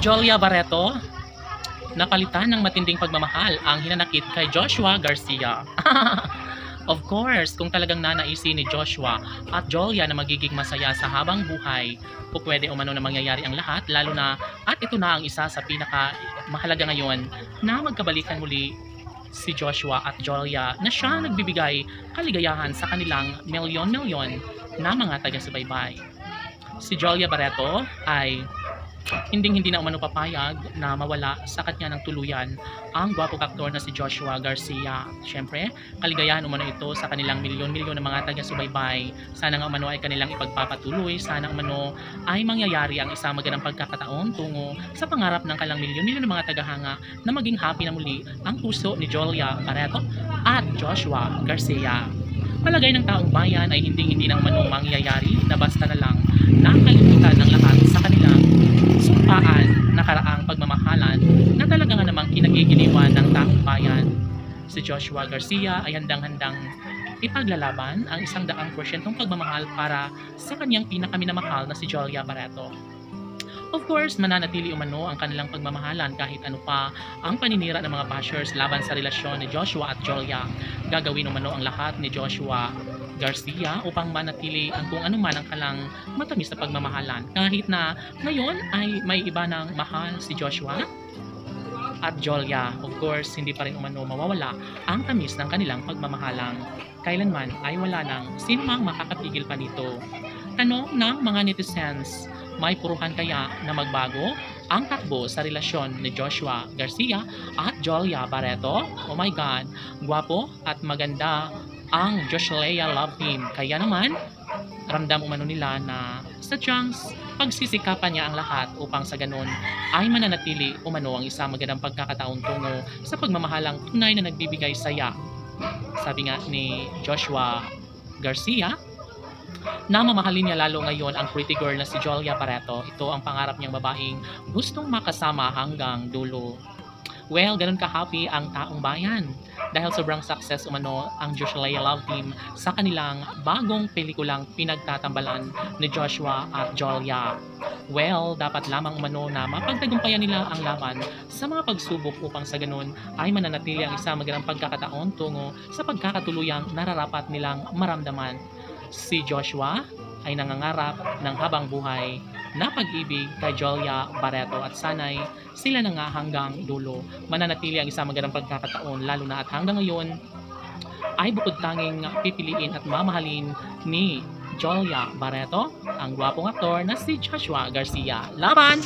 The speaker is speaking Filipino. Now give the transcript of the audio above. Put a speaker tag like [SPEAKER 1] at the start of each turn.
[SPEAKER 1] Jolia Barreto, napalitan ng matinding pagmamahal ang hinanakit kay Joshua Garcia. Of course, kung talagang nanaisin ni Joshua at Jolia na magiging masaya sa habang buhay, o pwede umano na mangyayari ang lahat, lalo na at ito na ang isa sa pinaka mahalaga ngayon na magkabalikan muli si Joshua at Jolia na siya nagbibigay kaligayahan sa kanilang milyon-milyon na mga taga-subaybay. Si Jolia Barreto ay hindi na umano papayag na mawala sa kanya ng tuluyan ang gwapong aktor na si Joshua Garcia. Siyempre, kaligayahan umano ito sa kanilang milyon-milyon na mga taga-subaybay. Sana nga umano ay kanilang ipagpapatuloy, sana umano ay mangyayari ang isang magandang pagkakataon tungo sa pangarap ng kanilang milyon-milyon na mga tagahanga na maging happy na muli ang puso ni Jolia Barreto at Joshua Garcia. Palagay ng taong bayan ay hindi na umano mangyayari na basta na lang nakalimutan ng lahat sa kanilang sumpaan nakaraang pagmamahalan na talaga nga namang kinagigiliwan ng taong bayan. Si Joshua Garcia ay handang-handang ipaglalaban ang 100% pagmamahal para sa kanyang pinakaminamahal na si Jolia Barreto. Of course, mananatili umano ang kanilang pagmamahalan kahit ano pa ang paninira ng mga bashers laban sa relasyon ni Joshua at Jolia. Gagawin umano ang lahat ni Joshua Garcia upang manatili ang kung ano man ang kalang matamis na pagmamahalan. Kahit na ngayon ay may iba ng mahal si Joshua at Jolia, of course, hindi pa rin umano mawawala ang tamis ng kanilang pagmamahalang. Kailanman ay wala nang sinumang makakapigil pa nito. Tanong ng mga netizens, may puruhan kaya na magbago ang takbo sa relasyon ni Joshua Garcia at Jolia Barreto? Oh my God, gwapo at maganda ang Joshua love team. Kaya naman, ramdam umano nila na sadyang pagsisikapan niya ang lahat upang sa ganun ay mananatili umano ang isang magandang pagkakataon tungo sa pagmamahalang tunay na nagbibigay saya. Sabi nga ni Joshua Garcia, na mamahalin niya lalo ngayon ang pretty girl na si Jolia Barreto. Ito ang pangarap niyang babaeng gustong makasama hanggang dulo. Well, ganun ka-happy ang taong bayan dahil sobrang success umano ang Joshua Love Team sa kanilang bagong pelikulang pinagtatambalan ni Joshua at Jolia. Well, dapat lamang umano na mapagtagumpayan nila ang laban sa mga pagsubok upang sa ganun ay mananatili ang isang magandang pagkakataon tungo sa pagkakatuluyang nararapat nilang maramdaman. Si Joshua ay nangangarap ng habang buhay na pag-ibig kay Jolia Barreto at sanay sila na nga hanggang dulo. Mananatili ang isang magandang pagkakataon lalo na at hanggang ngayon ay bukod tanging pipiliin at mamahalin ni Jolia Barreto ang gwapong aktor na si Joshua Garcia. Laban!